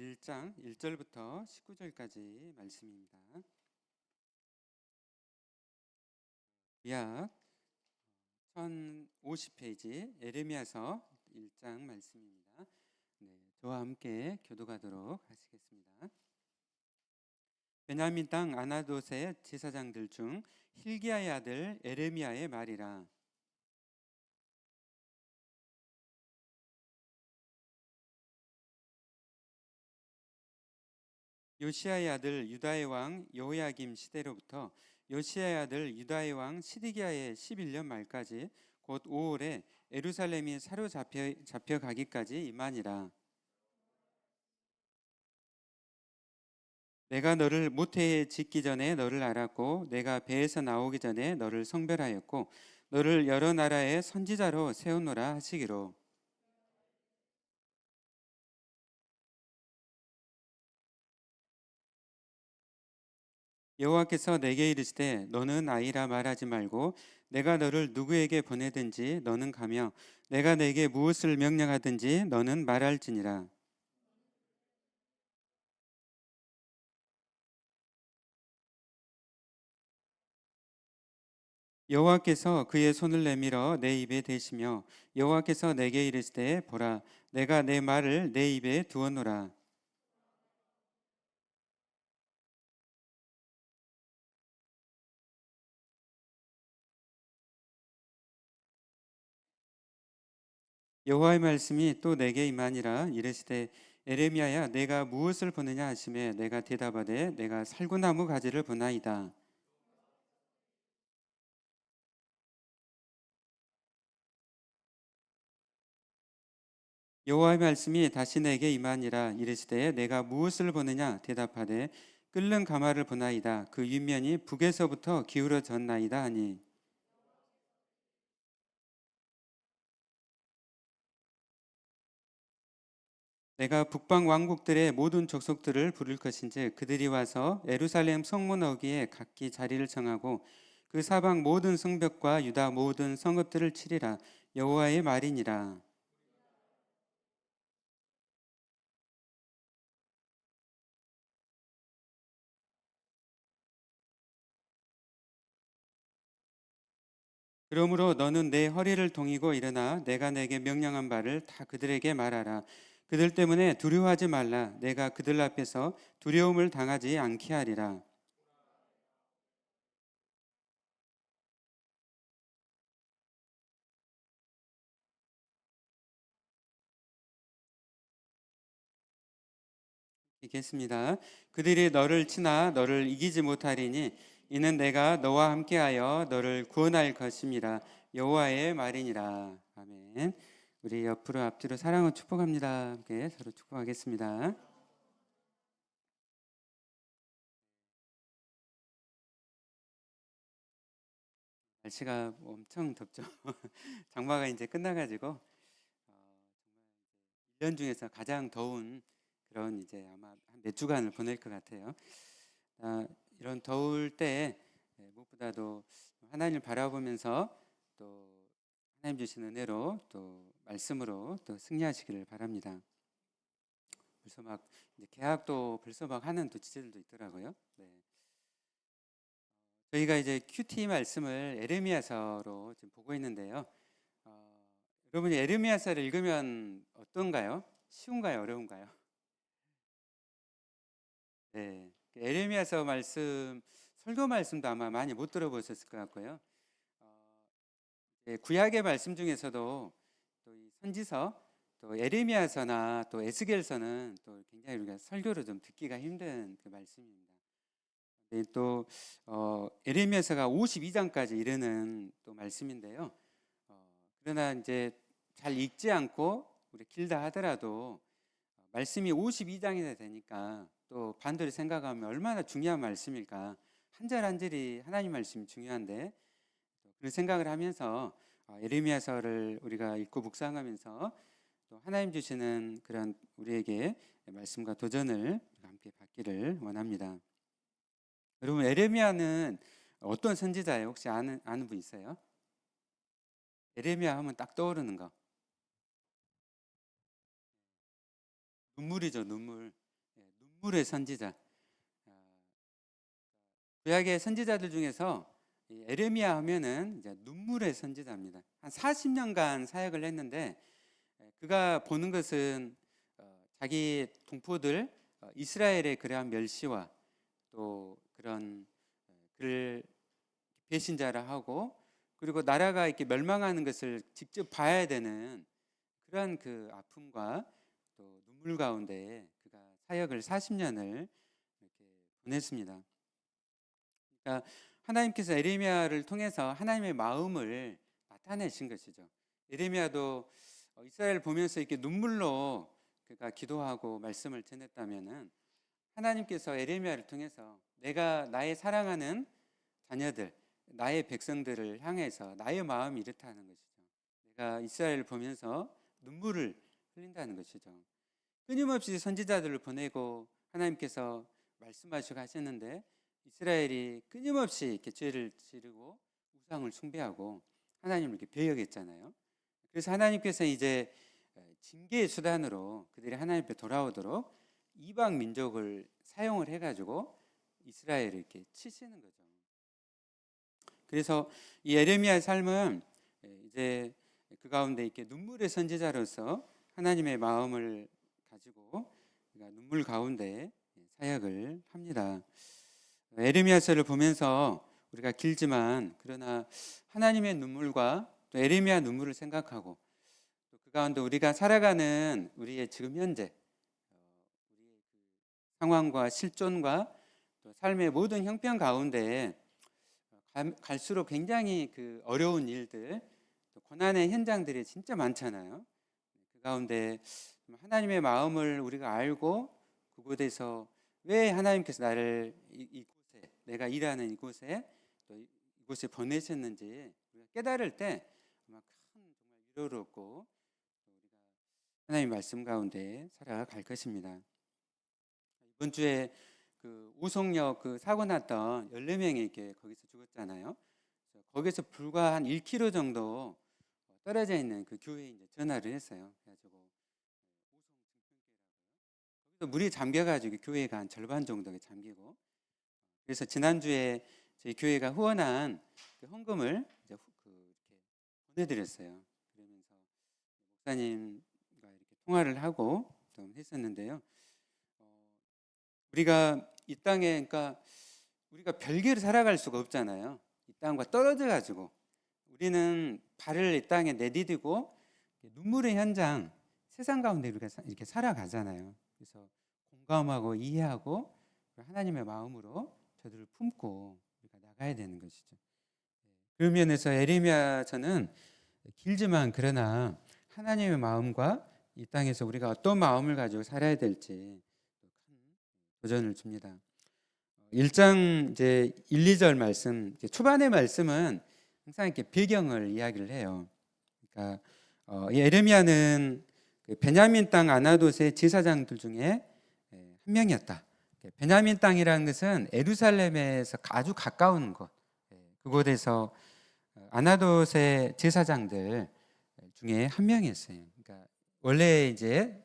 1장 1절부터 19절까지 말씀입니다. 약 1050페이지 에레미야서 1장 말씀입니다. 저와 함께 교독하도록 하시겠습니다. 베냐민 땅 아나돗의 제사장들 중 hil기야의 아들 에레미야의 말이라. 요시야의 아들 유다의 왕 여호야김 시대로부터 요시야의 아들 유다의 왕 시드기야의 11년 말까지 곧 5월에 예루살렘이 사로잡혀 가기까지 이만이라. 내가 너를 모태에 짓기 전에 너를 알았고 내가 배에서 나오기 전에 너를 성별하였고 너를 여러 나라의 선지자로 세우노라 하시기로. 여호와께서 내게 이르시되 너는 아이라 말하지 말고 내가 너를 누구에게 보내든지 너는 가며 내가 내게 무엇을 명령하든지 너는 말할지니라. 여호와께서 그의 손을 내밀어 내 입에 대시며 여호와께서 내게 이르시되 보라 내가 내 말을 내 입에 두었노라. 여호와의 말씀이 또 내게 임하니라. 이르시되 에레미야야 내가 무엇을 보느냐 하시매 내가 대답하되 내가 살구나무 가지를 보나이다. 여호와의 말씀이 다시 내게 임하니라. 이르시되 내가 무엇을 보느냐 대답하되 끓는 가마를 보나이다. 그 윗면이 북에서부터 기울어졌나이다 하니. 내가 북방 왕국들의 모든 족속들을 부를 것인즉 그들이 와서 예루살렘 성문 어귀에 각기 자리를 정하고 그 사방 모든 성벽과 유다 모든 성읍들을 치리라. 여호와의 말이니라. 그러므로 너는 내 허리를 동이고 일어나 내가 내게 명령한 바를 다 그들에게 말하라. 그들 때문에 두려워하지 말라. 내가 그들 앞에서 두려움을 당하지 않게 하리라. 읽겠습니다. 그들이 너를 치나 너를 이기지 못하리니 이는 내가 너와 함께하여 너를 구원할 것임이라. 여호와의 말이니라. 아멘. 우리 옆으로 앞뒤로 사랑을 축복합니다. 함께 서로 축복하겠습니다. 날씨가 엄청 덥죠. 장마가 이제 끝나가지고 정말 1년 중에서 가장 더운 그런 이제 아마 한 몇 주간을 보낼 것 같아요. 이런 더울 때 무엇보다도 하나님을 바라보면서 또 하나님 주신 은혜로 또 말씀으로 또 승리하시기를 바랍니다. 벌써 막 이제 개학도 벌써 막 하는 또 지체들도 있더라고요. 네. 저희가 이제 큐티 말씀을 에레미야서로 지금 보고 있는데요. 여러분이 에레미야서를 읽으면 어떤가요? 쉬운가요? 어려운가요? 네. 에레미야서 말씀 설교 말씀도 아마 많이 못 들어보셨을 것 같고요. 구약의 말씀 중에서도 또 이 선지서, 또 에레미야서나 또 에스겔서는 또 굉장히 우리가 설교로 좀 듣기가 힘든 그 말씀입니다. 또 에레미야서가 52장까지 이르는 또 말씀인데요. 그러나 이제 잘 읽지 않고 우리 길다 하더라도 말씀이 52장이나 되니까 또 반대로 생각하면 얼마나 중요한 말씀일까. 한 절 한 절이 하나님 말씀이 중요한데 그런 생각을 하면서 에레미야서를 우리가 읽고 묵상하면서 또 하나님 주시는 그런 우리에게 말씀과 도전을 함께 받기를 원합니다. 여러분 에레미야는 어떤 선지자예요? 혹시 아는 분 있어요? 에레미야 하면 딱 떠오르는 거 눈물이죠. 눈물. 눈물의 선지자. 구약의 선지자들 중에서 이 에레미야 하면은 이제 눈물의 선지자입니다. 한 40년간 사역을 했는데 그가 보는 것은 자기 동포들 이스라엘의 그러한 멸시와 또 그런 그를 배신자라 하고 그리고 나라가 이렇게 멸망하는 것을 직접 봐야 되는 그러한 그 아픔과 또 눈물 가운데 그가 사역을 40년을 이렇게 보냈습니다. 그러니까 하나님께서 에레미야를 통해서 하나님의 마음을 나타내신 것이죠. 에레미야도 이스라엘 보면서 이렇게 눈물로 그가 기도하고 말씀을 전했다면은 하나님께서 에레미야를 통해서 내가 나의 사랑하는 자녀들, 나의 백성들을 향해서 나의 마음이 이렇다는 것이죠. 내가 이스라엘을 보면서 눈물을 흘린다는 것이죠. 끊임없이 선지자들을 보내고 하나님께서 말씀하시고 하셨는데 이스라엘이 끊임없이 이렇게 죄를 지르고 우상을 숭배하고 하나님을 이렇게 배역했잖아요. 그래서 하나님께서 이제 징계의 수단으로 그들이 하나님 앞에 돌아오도록 이방 민족을 사용을 해가지고 이스라엘을 이렇게 치시는 거죠. 그래서 이 에레미야의 삶은 이제 그 가운데 이렇게 눈물의 선지자로서 하나님의 마음을 가지고 눈물 가운데 사역을 합니다. 에레미야서를 보면서 우리가 길지만 그러나 하나님의 눈물과 또 에레미야 눈물을 생각하고 또 그 가운데 우리가 살아가는 우리의 지금 현재 우리의 그 상황과 실존과 또 삶의 모든 형편 가운데 갈수록 굉장히 그 어려운 일들 또 고난의 현장들이 진짜 많잖아요. 그 가운데 하나님의 마음을 우리가 알고 그곳에서 왜 하나님께서 나를 이곳에 내가 일하는 이곳에 또 이곳에 보내셨는지 우리가 깨달을 때 아마 큰 정말 위로를 얻고 우리가 하나님의 말씀 가운데 살아갈 것입니다. 이번 주에 그 우송역 그 사고 났던 14명이 이렇게 거기서 죽었잖아요. 거기서 불과 한 1km 정도 떨어져 있는 그 교회에 이제 전화를 했어요. 그래가지고 거기서 물이 잠겨가지고 교회가 한 절반 정도가 잠기고 그래서 지난주에 저희 교회가 후원한 그 헌금을 이제 이렇게 보내드렸어요. 그러면서 목사님과 이렇게 통화를 하고 좀 했었는데요. 우리가 이 땅에 그러니까 우리가 별개로 살아갈 수가 없잖아요. 이 땅과 떨어져 가지고 우리는 발을 이 땅에 내디디고 눈물의 현장 세상 가운데 우리가 이렇게 살아가잖아요. 그래서 공감하고 이해하고 하나님의 마음으로 저들을 품고 우리가 나가야 되는 것이죠. 그런 면에서 에레미야서는 길지만 그러나 하나님의 마음과 이 땅에서 우리가 어떤 마음을 가지고 살아야 될지 도전을 줍니다. 1장 이제 1, 2절 말씀 초반의 말씀은 항상 이렇게 배경을 이야기를 해요. 그러니까 이 에레미야는 그 베냐민 땅 아나돗의 제사장들 중에 한 명이었다. 베냐민 땅이라는 것은 예루살렘에서 아주 가까운 곳, 그곳에서 아나돗의 제사장들 중에 한 명이었어요. 그러니까 원래 이제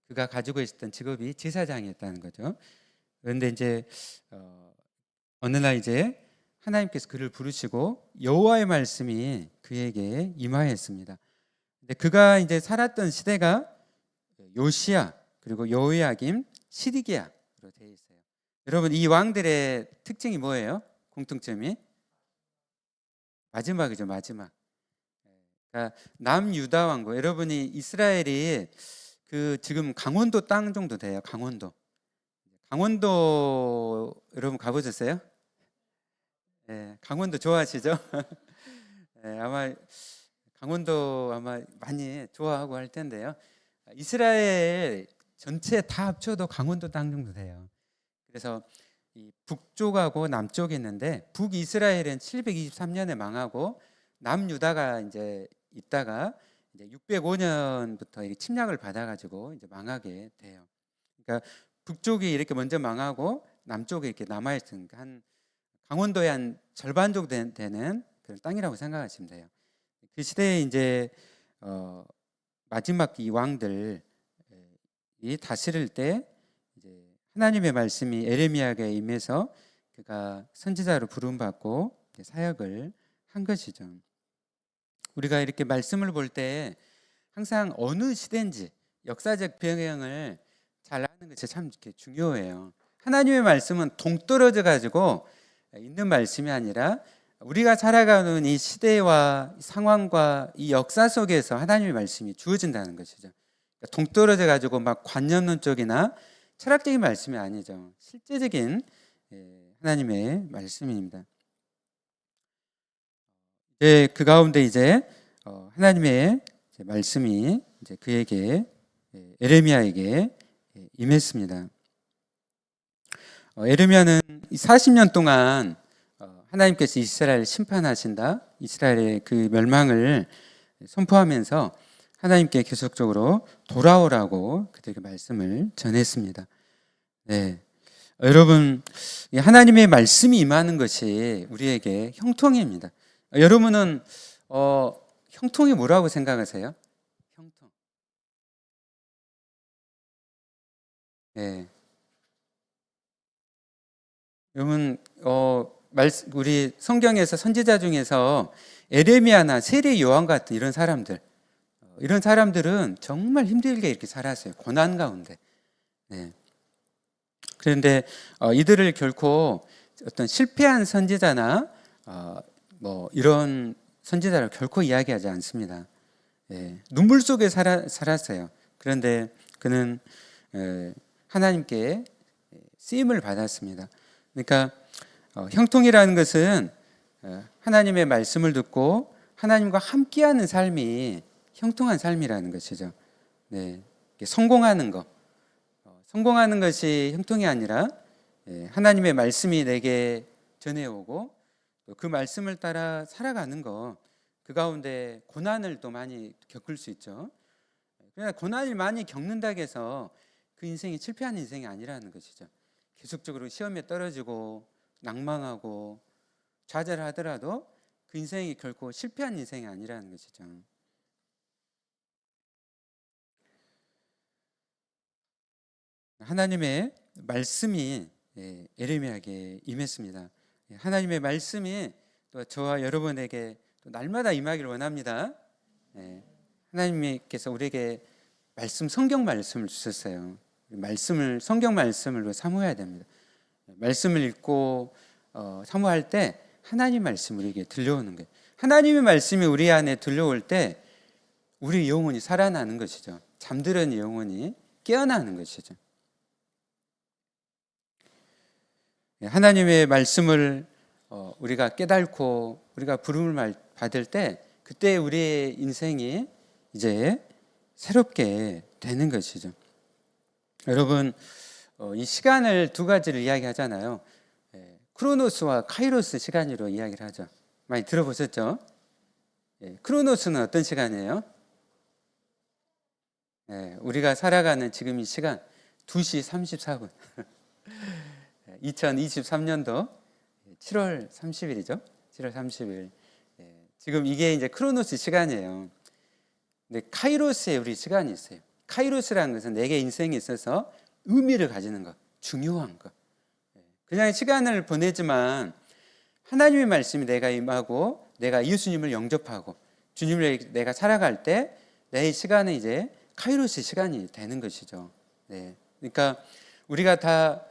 그가 가지고 있었던 직업이 제사장이었다는 거죠. 그런데 이제 어느 날 이제 하나님께서 그를 부르시고 여호와의 말씀이 그에게 임하였습니다. 근데 그가 이제 살았던 시대가 요시야 그리고 여호야김, 시드기야로 되어 있어요. 여러분 이 왕들의 특징이 뭐예요? 공통점이 마지막이죠, 마지막. 그러니까 남유다 왕국. 여러분이 이스라엘이 그 지금 강원도 땅 정도 돼요. 강원도 여러분 가보셨어요? 네, 강원도 좋아하시죠? 네, 아마 강원도 아마 많이 좋아하고 할 텐데요. 이스라엘 전체 다 합쳐도 강원도 땅 정도 돼요. 그래서 이 북쪽하고 남쪽이 있는데 북이스라엘은 723년에 망하고 남유다가 이제 있다가 이제 605년부터 침략을 받아가지고 이제 망하게 돼요. 그러니까 북쪽이 이렇게 먼저 망하고 남쪽에 이렇게 남아있으니까 한 강원도의 한 절반 정도 되는 그런 땅이라고 생각하시면 돼요. 그 시대에 이제 마지막 이 왕들이 다스릴 때 이제 하나님의 말씀이 에레미야에게 임해서 그가 선지자로 부름받고 사역을 한 것이죠. 우리가 이렇게 말씀을 볼 때 항상 어느 시대인지 역사적 배경을 잘 아는 것이 참 이렇게 중요해요. 하나님의 말씀은 동떨어져 가지고 있는 말씀이 아니라 우리가 살아가는 이 시대와 상황과 이 역사 속에서 하나님의 말씀이 주어진다는 것이죠. 동떨어져 가지고 막 관념론 쪽이나 철학적인 말씀이 아니죠. 실제적인 하나님의 말씀입니다. 그 가운데 이제 하나님의 말씀이 이제 그에게 에레미야에게 임했습니다. 에레미야는 40년 동안 하나님께서 이스라엘을 심판하신다, 이스라엘의 그 멸망을 선포하면서 하나님께 계속적으로 돌아오라고 그들에게 말씀을 전했습니다. 네, 여러분, 하나님의 말씀이 임하는 것이 우리에게 형통입니다. 여러분은 형통이 뭐라고 생각하세요? 형통. 네. 여러분, 우리 성경에서 선지자 중에서 에레미야나 세례 요한 같은 이런 사람들은 정말 힘들게 이렇게 살았어요. 고난 가운데. 네. 그런데 이들을 결코 어떤 실패한 선지자나 뭐 이런 선지자를 결코 이야기하지 않습니다. 눈물 속에 살았어요. 그런데 그는 하나님께 쓰임을 받았습니다. 그러니까 형통이라는 것은 하나님의 말씀을 듣고 하나님과 함께하는 삶이 형통한 삶이라는 것이죠. 네, 성공하는 것이 형통이 아니라 하나님의 말씀이 내게 전해오고 그 말씀을 따라 살아가는 것, 그 가운데 고난을 또 많이 겪을 수 있죠. 그러나 고난을 많이 겪는다고 해서 그 인생이 실패한 인생이 아니라는 것이죠. 계속적으로 시험에 떨어지고 낭망하고 좌절하더라도 그 인생이 결코 실패한 인생이 아니라는 것이죠. 하나님의 말씀이 에레미야에게 임했습니다. 하나님의 말씀이 또 저와 여러분에게 또 날마다 임하기를 원합니다. 하나님께서 우리에게 성경 말씀을 주셨어요. 성경 말씀을 사모해야 됩니다. 말씀을 읽고 사모할 때 하나님 말씀이 우리에게 들려오는 거예요. 하나님의 말씀이 우리 안에 들려올 때 우리 영혼이 살아나는 것이죠. 잠들은 영혼이 깨어나는 것이죠. 하나님의 말씀을 우리가 깨닫고 우리가 부름을 받을 때 그때 우리의 인생이 이제 새롭게 되는 것이죠. 여러분, 이 시간을 두 가지를 이야기하잖아요. 크로노스와 카이로스 시간으로 이야기를 하죠. 많이 들어보셨죠? 크로노스는 어떤 시간이에요? 우리가 살아가는 지금 이 시간 2시 34분 2023년도 7월 30일이죠. 7월 30일. 지금 이게 이제 크로노스 시간이에요. 근데 카이로스에 우리 시간이 있어요. 카이로스라는 것은 내게 인생에 있어서 의미를 가지는 것, 중요한 것. 그냥 시간을 보내지만 하나님의 말씀이 내가 임하고 내가 예수님을 영접하고 주님을 내가 살아갈 때 내 시간은 이제 카이로스 시간이 되는 것이죠. 그러니까 우리가 다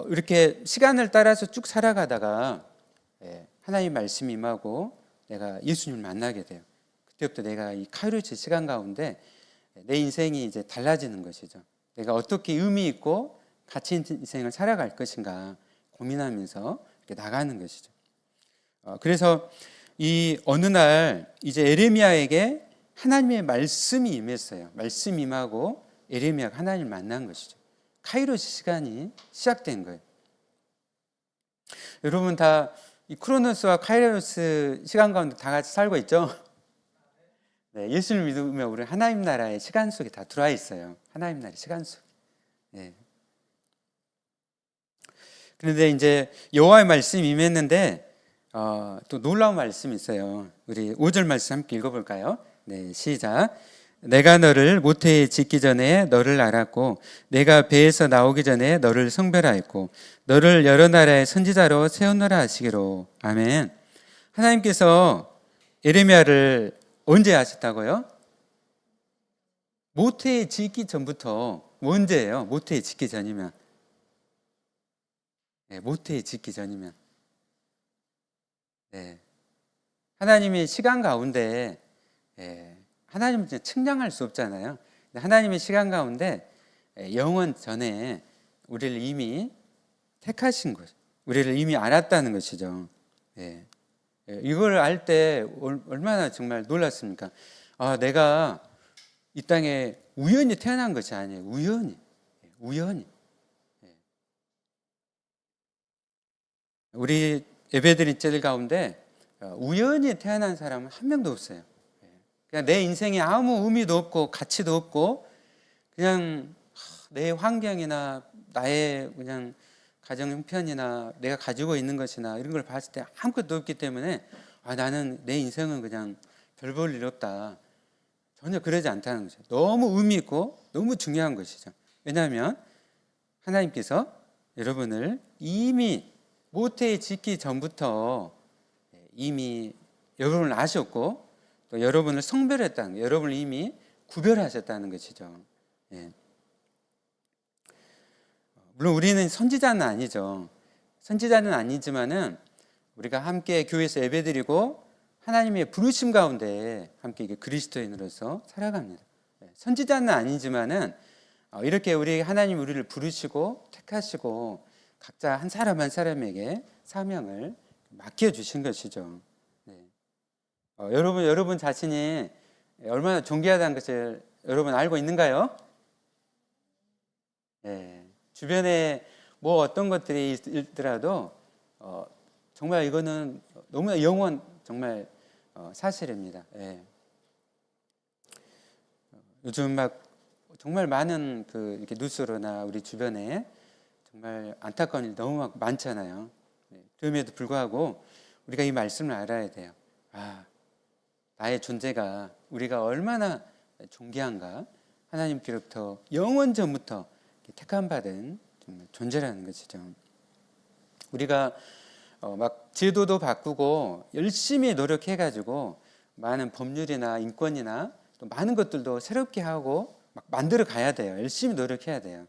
이렇게 시간을 따라서 쭉 살아가다가 하나님 말씀이 임하고 내가 예수님을 만나게 돼요. 그때부터 내가 이 카이로스 시간 가운데 내 인생이 이제 달라지는 것이죠. 내가 어떻게 의미 있고 가치 있는 인생을 살아갈 것인가 고민하면서 이렇게 나가는 것이죠. 그래서 이 어느 날 이제 에레미야에게 하나님의 말씀이 임했어요. 말씀이 임하고 에레미야가 하나님을 만난 것이죠. 카이로스 시간이 시작된 거예요. 여러분 다 이 크로노스와 카이로스 시간 가운데 다 같이 살고 있죠? 예수를 믿으면 우리 하나님 나라의 시간 속에 다 들어와 있어요. 하나님 나라의 시간 속에. 그런데 이제 여호와의 말씀이 임했는데 또 놀라운 말씀이 있어요. 우리 5절 말씀 함께 읽어볼까요? 시작. 내가 너를 모태에 짓기 전에 너를 알았고 내가 배에서 나오기 전에 너를 성별하였고 너를 여러 나라의 선지자로 세우노라 하시기로. 아멘. 하나님께서 예레미야를 언제 하셨다고요? 모태에 짓기 전부터. 언제예요? 모태에 짓기 전이면. 네, 모태에 짓기 전이면. 네. 하나님이 시간 가운데, 하나님은 측량할 수 없잖아요. 하나님의 시간 가운데 영원 전에 우리를 이미 택하신 것, 우리를 이미 알았다는 것이죠. 이걸 알 때 얼마나 정말 놀랐습니까? 아, 내가 이 땅에 우연히 태어난 것이 아니에요. 우연히. 우리 예배드린 절 가운데 우연히 태어난 사람은 한 명도 없어요. 그냥 내 인생에 아무 의미도 없고 가치도 없고 그냥 내 환경이나 나의 그냥 가정 형편이나 내가 가지고 있는 것이나 이런 걸 봤을 때 아무것도 없기 때문에 나는 내 인생은 그냥 별 볼 일 없다. 전혀 그러지 않다는 거죠. 너무 의미 있고 너무 중요한 것이죠. 왜냐하면 하나님께서 여러분을 이미 모태에 짓기 전부터 이미 여러분을 아셨고 또 여러분을 성별했다는 거예요. 여러분을 이미 구별하셨다는 것이죠. 물론 우리는 선지자는 아니죠. 선지자는 아니지만은 우리가 함께 교회에서 예배드리고 하나님의 부르심 가운데 함께 그리스도인으로서 살아갑니다. 선지자는 아니지만은 이렇게 하나님 우리를 부르시고 택하시고 각자 한 사람 한 사람에게 사명을 맡겨주신 것이죠. 여러분 자신이 얼마나 존귀하다는 것을 여러분 알고 있는가요? 주변에 뭐 어떤 것들이 있더라도 정말 이거는 너무나 정말 사실입니다. 요즘 막 정말 많은 이렇게 뉴스로나 우리 주변에 정말 안타까운 일 너무 많잖아요. 그럼에도 불구하고 우리가 이 말씀을 알아야 돼요. 나의 존재가 우리가 얼마나 존귀한가. 하나님께로부터 영원 전부터 택함 받은 정말 존재라는 것이죠. 우리가 막 제도도 바꾸고 열심히 노력해가지고 많은 법률이나 인권이나 또 많은 것들도 새롭게 하고 막 만들어 가야 돼요. 열심히 노력해야 돼요.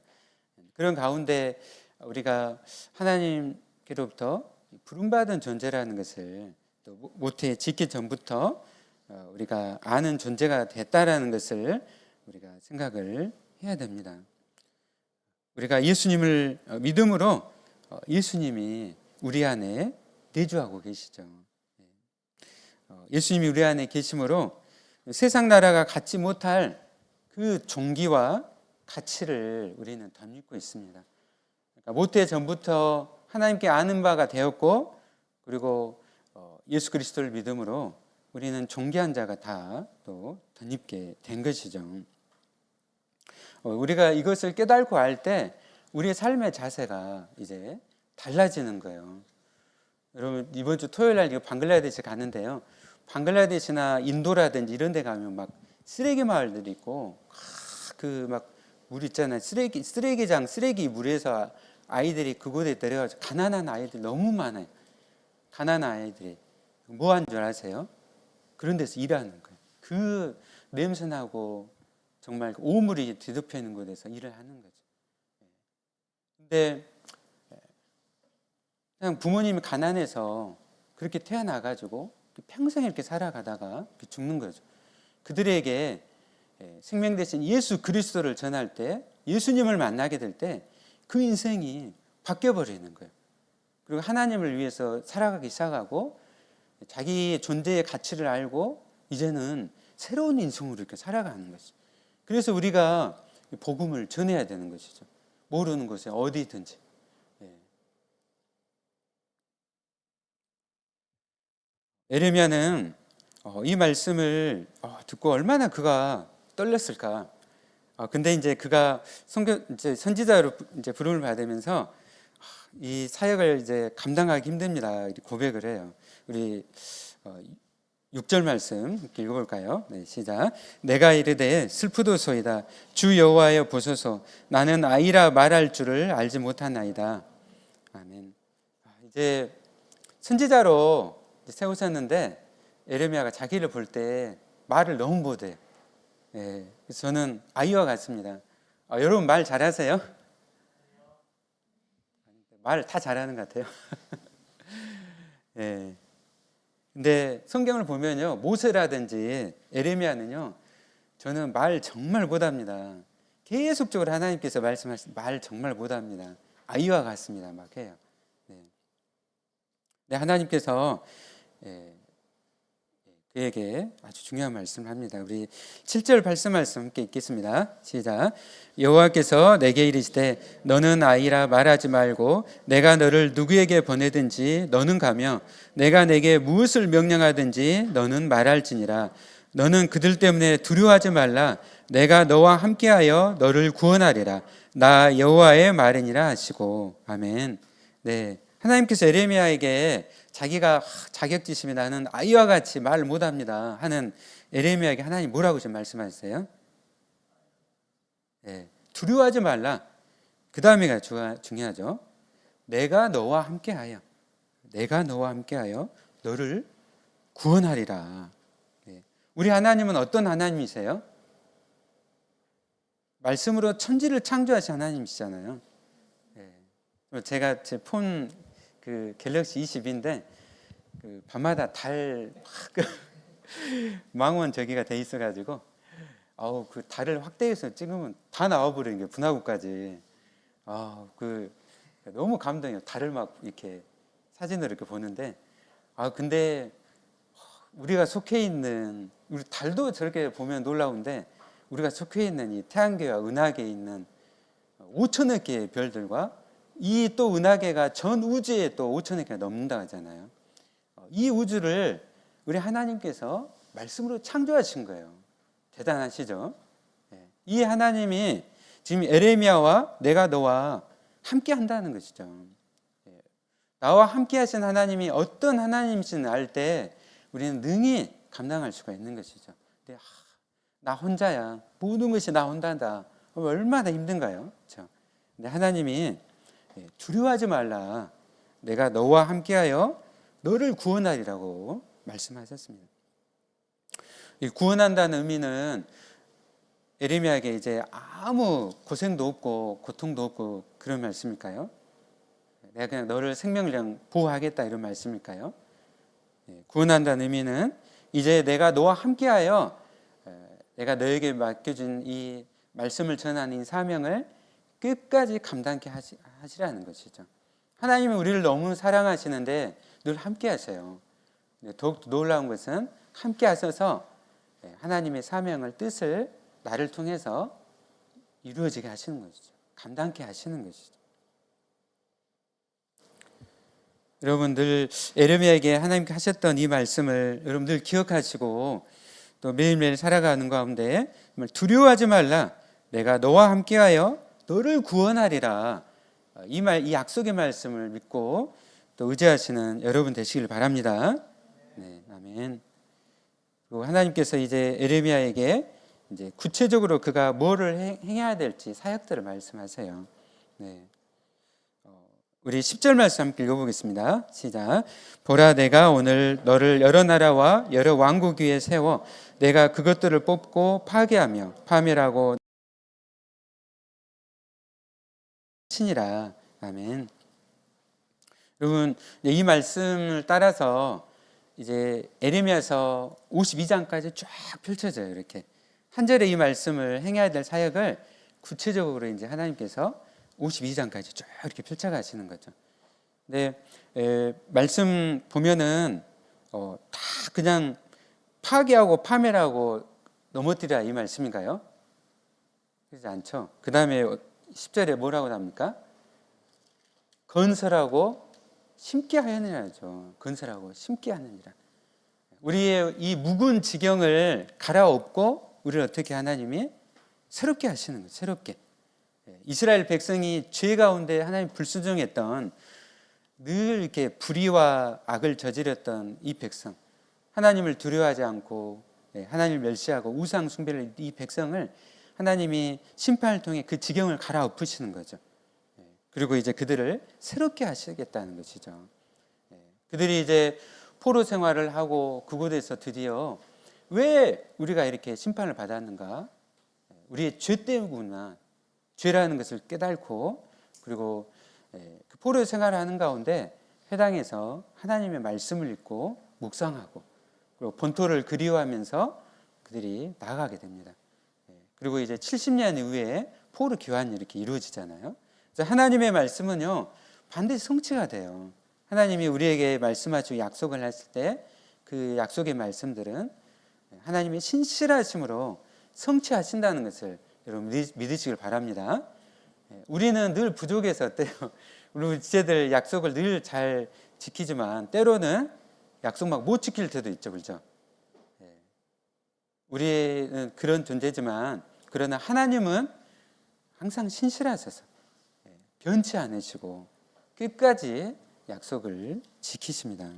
그런 가운데 우리가 하나님께로부터 부름받은 존재라는 것을 또 모태에 짓기 전부터 우리가 아는 존재가 됐다라는 것을 우리가 생각을 해야 됩니다. 우리가 예수님을 믿음으로 예수님이 우리 안에 내주하고 계시죠. 예수님이 우리 안에 계심으로 세상 나라가 갖지 못할 그 존귀와 가치를 우리는 덧입고 있습니다. 그러니까 모태 전부터 하나님께 아는 바가 되었고 그리고 예수 그리스도를 믿음으로 우리는 존귀한 자가 다 또 덧입게 된 것이죠. 우리가 이것을 깨닫고 알 때 우리의 삶의 자세가 이제 달라지는 거예요. 여러분 이번 주 토요일 날 방글라데시 가는데요. 방글라데시나 인도라든지 이런 데 가면 막 쓰레기 마을들이 있고 그 막 물 있잖아요. 쓰레기장 쓰레기 물에서 아이들이 그곳에 내려가서 가난한 아이들 너무 많아요. 가난한 아이들이 뭐 하는 줄 아세요? 그런 데서 일하는 거예요. 그 냄새나고 정말 오물이 뒤덮여 있는 곳에서 일을 하는 거죠. 근데 그냥 부모님이 가난해서 그렇게 태어나가지고 평생 이렇게 살아가다가 죽는 거죠. 그들에게 생명 대신 예수 그리스도를 전할 때 예수님을 만나게 될 때 그 인생이 바뀌어버리는 거예요. 그리고 하나님을 위해서 살아가기 시작하고 자기의 존재의 가치를 알고 이제는 새로운 인생으로 이렇게 살아가는 것이죠. 그래서 우리가 복음을 전해야 되는 것이죠. 모르는 곳에 어디든지. 예레미야는 이 말씀을 듣고 얼마나 그가 떨렸을까. 근데 이제 그가 이제 선지자로 이제 부름을 받으면서 이 사역을 이제 감당하기 힘듭니다. 고백을 해요. 우리 6절 말씀 읽어볼까요? 네, 시작. 내가 이르되 슬프도소이다. 주 여호와여 보소서. 나는 아이라 말할 줄을 알지 못하나이다. 아멘. 이제 선지자로 세우셨는데 에레미야가 자기를 볼 때 말을 너무 못해요. 예, 그래서 저는 아이와 같습니다. 여러분 말 잘하세요? 말 다 잘하는 것 같아요. 예. 근데 성경을 보면요, 모세라든지 에레미야는요, 저는 말 정말 못합니다. 계속적으로 하나님께서 말씀하신 말 정말 못합니다. 아이와 같습니다. 막 해요. 네, 하나님께서 그에게 아주 중요한 말씀을 합니다. 우리 7절 8절 말씀 함께 읽겠습니다. 시작. 여호와께서 내게 이르시되 너는 아이라 말하지 말고 내가 너를 누구에게 보내든지 너는 가며 내가 내게 무엇을 명령하든지 너는 말할지니라. 너는 그들 때문에 두려워하지 말라. 내가 너와 함께하여 너를 구원하리라. 나 여호와의 말이니라 하시고. 아멘. 네, 하나님께서 에레미야에게 자기가 자격지심이 나는 아이와 같이 말 못합니다 하는 에레미야에게 하나님 뭐라고 지금 말씀하셨어요? 네, 두려워하지 말라. 그 다음에가 중요하죠. 내가 너와 함께하여 너를 구원하리라. 네. 우리 하나님은 어떤 하나님이세요? 말씀으로 천지를 창조하신 하나님이시잖아요. 네. 제가 제 폰 갤럭시 20인데 밤마다 달 망원 저기가 돼 있어가지고 그 달을 확대해서 찍으면 다 나와버리는 게 분화구까지. 너무 감동이에요. 달을 막 이렇게 사진으로 이렇게 보는데 근데 우리가 속해 있는 우리 달도 저렇게 보면 놀라운데 우리가 속해 있는 이 태양계와 은하계에 있는 5천억 개의 별들과 이 또 은하계가 전 우주에 또 5천억 개가 넘는다 하잖아요. 이 우주를 우리 하나님께서 말씀으로 창조하신 거예요. 대단하시죠? 이 하나님이 지금 에레미야와 내가 너와 함께 한다는 것이죠. 나와 함께 하신 하나님이 어떤 하나님이신지 알 때 우리는 능히 감당할 수가 있는 것이죠. 근데 나 혼자야. 모든 것이 나 혼자다. 얼마나 힘든가요? 그렇죠? 근데 하나님이 두려워하지 말라. 내가 너와 함께하여 너를 구원하리라고 말씀하셨습니다. 이 구원한다는 의미는 에레미야에게 이제 아무 고생도 없고 고통도 없고 그런 말씀일까요? 내가 그냥 너를 생명을 보호하겠다 이런 말씀일까요? 구원한다는 의미는 이제 내가 너와 함께하여 내가 너에게 맡겨준 이 말씀을 전하는 이 사명을 끝까지 감당케 하시라는 것이죠. 하나님은 우리를 너무 사랑하시는데 늘 함께 하세요. 더욱 놀라운 것은 함께 하셔서 하나님의 사명을 뜻을 나를 통해서 이루어지게 하시는 것이죠. 감당케 하시는 것이죠. 여러분들 에레미야에게 하나님께 하셨던 이 말씀을 여러분들 기억하시고 또 매일매일 살아가는 가운데 두려워하지 말라. 내가 너와 함께하여 너를 구원하리라. 이 약속의 말씀을 믿고 또 의지하시는 여러분 되시길 바랍니다. 네, 아멘. 그리고 하나님께서 이제 에레미야에게 이제 구체적으로 그가 뭐를 행해야 될지 사역들을 말씀하세요. 네. 우리 10절 말씀 함께 읽어보겠습니다. 시작. 보라, 내가 오늘 너를 여러 나라와 여러 왕국 위에 세워 내가 그것들을 뽑고 파괴하며 파멸하고 친이라. 아멘. 여러분, 이 말씀을 따라서 이제 에레미야서 52장까지 쫙 펼쳐져요. 이렇게 한 절에 이 말씀을 행해야 될 사역을 구체적으로 이제 하나님께서 52장까지 쭉 이렇게 펼쳐가시는 거죠. 근데 말씀 보면은 다 그냥 파괴하고 파멸하고 넘어뜨리라 이 말씀인가요? 그렇지 않죠. 그 다음에 10절에 뭐라고 나옵니까? 건설하고 심게 하느니라죠. 건설하고 심게 하느니라. 우리의 이 묵은 지경을 갈아엎고 우리를 어떻게 하나님이 새롭게 하시는 거예요. 새롭게. 이스라엘 백성이 죄 가운데 하나님 불순종했던 늘 이렇게 불의와 악을 저질렀던 이 백성, 하나님을 두려워하지 않고 하나님을 멸시하고 우상 숭배를 이 백성을 하나님이 심판을 통해 그 지경을 갈아엎으시는 거죠. 그리고 이제 그들을 새롭게 하시겠다는 것이죠. 그들이 이제 포로 생활을 하고 그곳에서 드디어 왜 우리가 이렇게 심판을 받았는가? 우리의 죄 때문이구나. 죄라는 것을 깨닫고 그리고 그 포로 생활을 하는 가운데 회당에서 하나님의 말씀을 읽고 묵상하고 그리고 본토를 그리워하면서 그들이 나아가게 됩니다. 그리고 이제 70년 이후에 포로 귀환이 이렇게 이루어지잖아요. 그래서 하나님의 말씀은요 반드시 성취가 돼요. 하나님이 우리에게 말씀하시고 약속을 했을 때 그 약속의 말씀들은 하나님의 신실하심으로 성취하신다는 것을 여러분 믿으시길 바랍니다. 우리는 늘 부족해서 어때요? 우리 지체들 약속을 늘 잘 지키지만 때로는 약속 막 못 지킬 때도 있죠, 그렇죠? 우리는 그런 존재지만 그러나 하나님은 항상 신실하셔서 변치 않으시고 끝까지 약속을 지키십니다.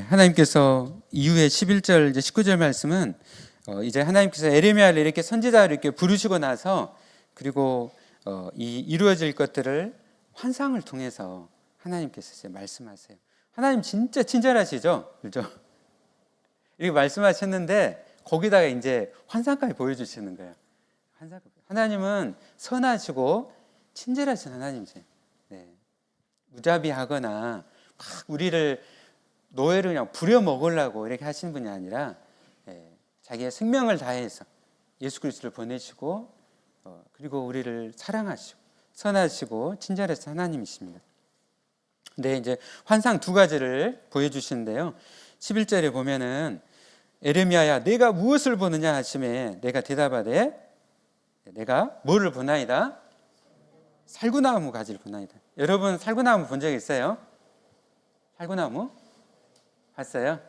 하나님께서 이후에 11절 이제 19절 말씀은 이제 하나님께서 에레미야를 이렇게 선지자를 이렇게 부르시고 나서 그리고 이 이루어질 것들을 환상을 통해서 하나님께서 이제 말씀하세요. 하나님 진짜 친절하시죠, 그렇죠? 이렇게 말씀하셨는데 거기다가 이제 환상까지 보여주시는 거예요. 하나님은 선하시고 친절하신 하나님이세요. 무자비하거나 막 우리를 노예로 그냥 부려먹으려고 이렇게 하시는 분이 아니라 자기의 생명을 다해서 예수 그리스도를 보내시고 그리고 우리를 사랑하시고 선하시고 친절하신 하나님이십니다. 근데 이제 환상 두 가지를 보여주시는데요. 11절에 보면은 에레미야야 내가 무엇을 보느냐 하시매 내가 대답하되 내가 뭐를 보나이다? 살구나무 가지를 보나이다. 여러분 살구나무 본 적 있어요? 살구나무? 봤어요?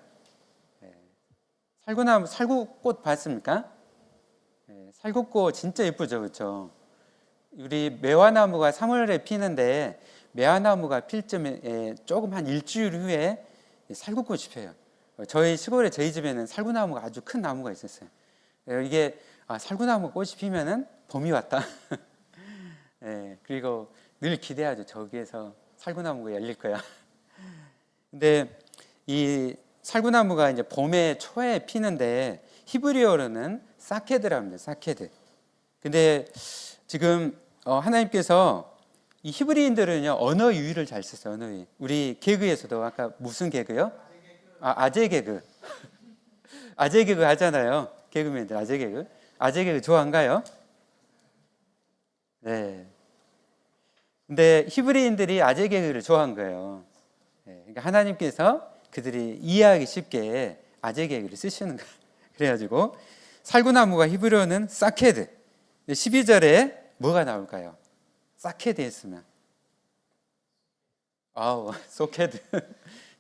살구나무, 살구꽃 봤습니까? 살구꽃 진짜 예쁘죠, 그렇죠? 우리 매화나무가 3월에 피는데 매화나무가 필 쯤에 조금 한 일주일 후에 살구꽃이 펴요. 저희 시골에 저희 집에는 살구나무가 아주 큰 나무가 있었어요. 이게 살구나무 꽃이 피면은 봄이 왔다. 그리고 늘 기대하죠. 저기에서 살구나무가 열릴 거야. 근데 이 살구나무가 이제 봄에 초에 피는데 히브리어로는 사케드랍니다. 사케드. 근데 지금 하나님께서 이 히브리인들은요 언어 유희를 잘 썼어요. 언어 유희. 우리 개그에서도 아까 무슨 개그요? 아재 개그. 아재 개그 하잖아요. 개그맨들 아재 개그. 아재 개그 좋아한가요? 네. 근데 히브리인들이 아재 개그를 좋아한 거예요. 그러니까 하나님께서 그들이 이해하기 쉽게 아재 개그를 쓰시는 거예요. 그래가지고 살구나무가 히브리어는 사케드. 12절에 뭐가 나올까요? 사케드 했으면 소케드.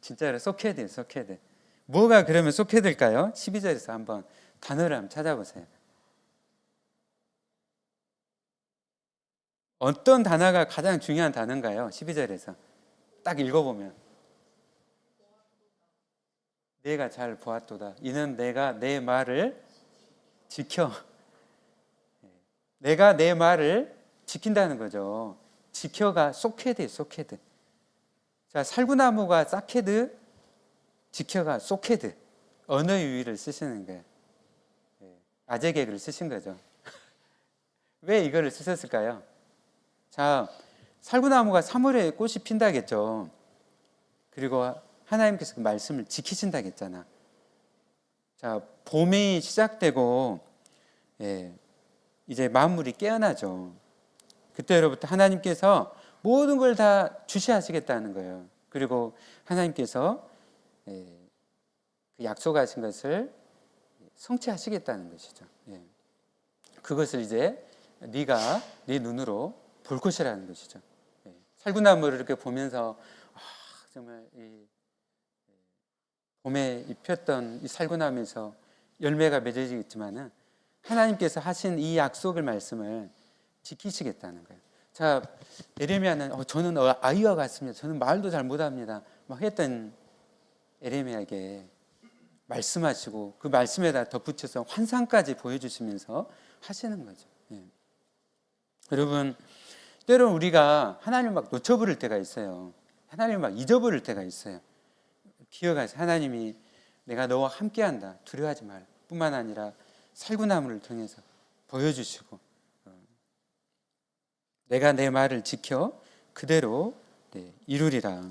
진짜로 소케드. 뭐가 그러면 소케드일까요? 12절에서 한번 단어를 한번 찾아보세요. 어떤 단어가 가장 중요한 단어인가요? 12절에서 딱 읽어보면 내가 잘 보았도다. 이는 내가 내 말을 지켜. 내가 내 말을 지킨다는 거죠. 지켜가 소케드. 자, 살구나무가 사케드, 지켜가 소케드. 언어 유희를 쓰시는 거예요. 아재 개그를 쓰신 거죠. 왜 이거를 쓰셨을까요? 자, 살구나무가 3월에 꽃이 핀다겠죠. 그리고 하나님께서 그 말씀을 지키신다겠잖아. 자, 봄이 시작되고 이제 만물이 깨어나죠. 그때로부터 하나님께서 모든 걸 다 주시하시겠다는 거예요. 그리고 하나님께서 그 약속하신 것을 성취하시겠다는 것이죠. 그것을 이제 네가 네 눈으로 볼 것이라는 것이죠. 살구나무를 이렇게 보면서 정말 이 봄에 폈던 이 살구나무에서 열매가 맺어지겠지만은 하나님께서 하신 이 약속을 말씀을 지키시겠다는 거예요. 자, 에레미야는 저는 아이와 같습니다. 저는 말도 잘 못합니다. 막 했던 에레미야에게 말씀하시고 그 말씀에다 덧붙여서 환상까지 보여주시면서 하시는 거죠. 예. 여러분, 때로는 우리가 하나님을 막 놓쳐버릴 때가 있어요. 하나님을 막 잊어버릴 때가 있어요. 기억하세요. 하나님이 내가 너와 함께한다, 두려워하지 말 뿐만 아니라 살구나무를 통해서 보여주시고 내가 내 말을 지켜 그대로 이루리라.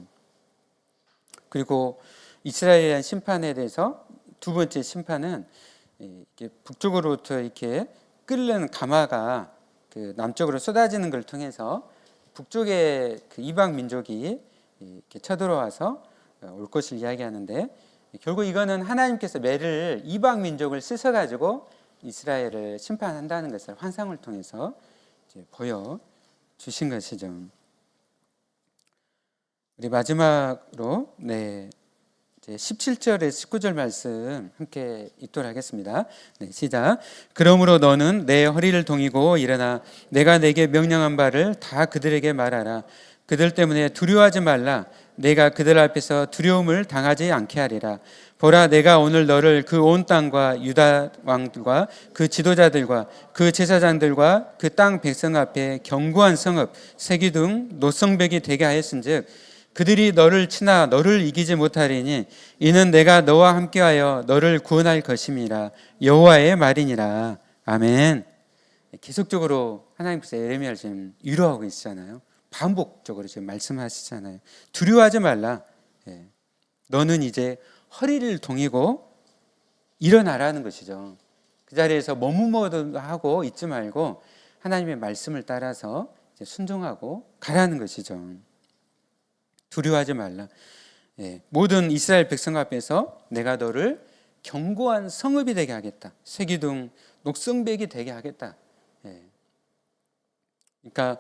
그리고 이스라엘에 대한 심판에 대해서 두 번째 심판은 이렇게 북쪽으로부터 이렇게 끓는 가마가 그 남쪽으로 쏟아지는 걸 통해서 북쪽의 그 이방 민족이 이렇게 쳐들어와서 올 것을 이야기하는데, 결국 이거는 하나님께서 매를 이방 민족을 씻어 가지고 이스라엘을 심판한다는 것을 환상을 통해서 이제 보여 주신 것이죠. 우리 마지막으로 이제 17절에 19절 말씀 함께 읽도록 하겠습니다. 시작. 그러므로 너는 내 허리를 동이고 일어나 내가 내게 명령한 바를 다 그들에게 말하라. 그들 때문에 두려워하지 말라. 내가 그들 앞에서 두려움을 당하지 않게 하리라. 보라, 내가 오늘 너를 그 온 땅과 유다 왕들과 그 지도자들과 그 제사장들과 그 땅 백성 앞에 견고한 성읍 세기둥 노성벽이 되게 하였은즉 그들이 너를 치나 너를 이기지 못하리니 이는 내가 너와 함께하여 너를 구원할 것임이라. 여호와의 말이니라. 아멘. 계속적으로 하나님께서 에레미야를 지금 위로하고 계시잖아요. 반복적으로 지금 말씀하시잖아요. 두려워하지 말라. 너는 이제 허리를 동이고 일어나라는 것이죠. 그 자리에서 머무르기도 하고 있지 말고 하나님의 말씀을 따라서 이제 순종하고 가라는 것이죠. 두려워하지 말라. 모든 이스라엘 백성 앞에서 내가 너를 견고한 성읍이 되게 하겠다. 세기둥 녹성벽이 되게 하겠다. 그러니까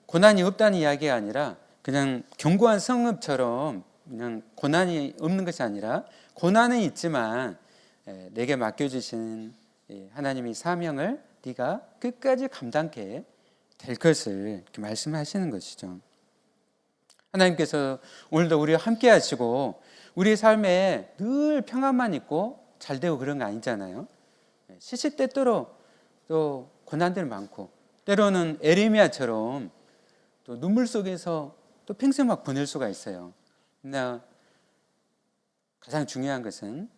고난이 없다는 이야기가 아니라 그냥 견고한 성읍처럼 그냥 고난이 없는 것이 아니라 고난은 있지만 내게 맡겨주신 하나님의 사명을 네가 끝까지 감당케 될 것을 이렇게 말씀하시는 것이죠. 하나님께서 오늘도 우리와 함께 하시고 우리의 삶에 늘 평안만 있고 잘 되고 그런 거 아니잖아요. 시시때때로 또 고난들 많고 때로는 에레미야처럼 또 눈물 속에서 또 평생 막 보낼 수가 있어요. 그러나 가장 중요한 것은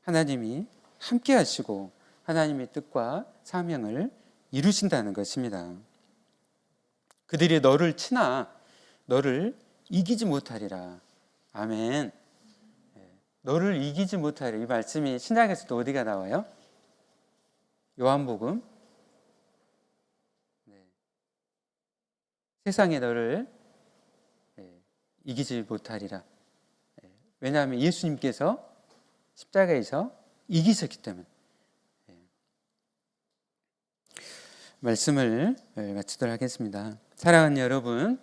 하나님이 함께 하시고 하나님의 뜻과 사명을 이루신다는 것입니다. 그들이 너를 치나 너를 이기지 못하리라. 아멘. 너를 이기지 못하리라. 이 말씀이 신약에서도 어디가 나와요? 요한복음. 세상에 너를 이기지 못하리라. 왜냐하면 예수님께서 십자가에서 이기셨기 때문에. 말씀을 마치도록 하겠습니다. 사랑하는 여러분,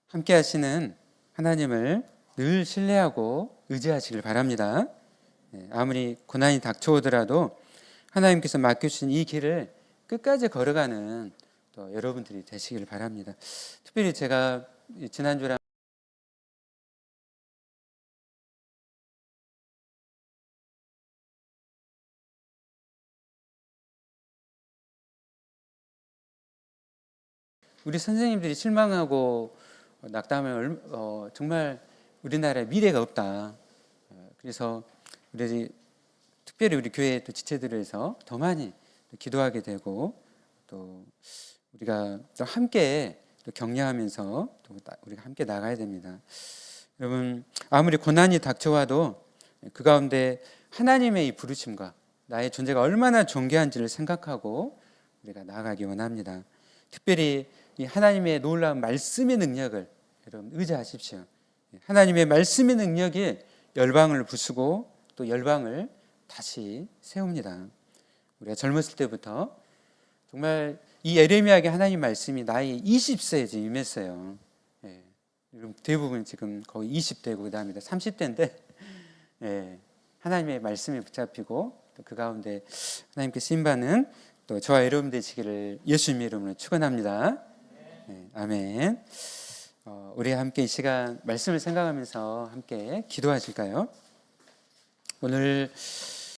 함께 하시는 하나님을 늘 신뢰하고 의지하시길 바랍니다. 아무리 고난이 닥쳐오더라도 하나님께서 맡겨주신 이 길을 끝까지 걸어가는 또 여러분들이 되시길 바랍니다. 특별히 제가 지난주랑 우리 선생님들이 실망하고 낙담을 정말 우리나라에 미래가 없다. 그래서 특별히 우리 교회 또 지체들을 해서 더 많이 기도하게 되고 또 우리가 또 함께 또 격려하면서 또 우리가 함께 나가야 됩니다. 여러분, 아무리 고난이 닥쳐와도 그 가운데 하나님의 이 부르심과 나의 존재가 얼마나 존귀한지를 생각하고 우리가 나아가기 원합니다. 특별히 이 하나님의 놀라운 말씀의 능력을 여러분 의지하십시오. 하나님의 말씀의 능력이 열방을 부수고 또 열방을 다시 세웁니다. 우리가 젊었을 때부터 정말 이 에레미야에게 하나님 말씀이 나이 20세에 지금 임했어요. 대부분 지금 거의 20대고 그 다음에 30대인데 하나님의 말씀에 붙잡히고 또 그 가운데 하나님께 쓰임받는 또 저와 여러분 되시기를 예수님의 이름으로 축원합니다. 아멘. 우리 함께 이 시간 말씀을 생각하면서 함께 기도하실까요? 오늘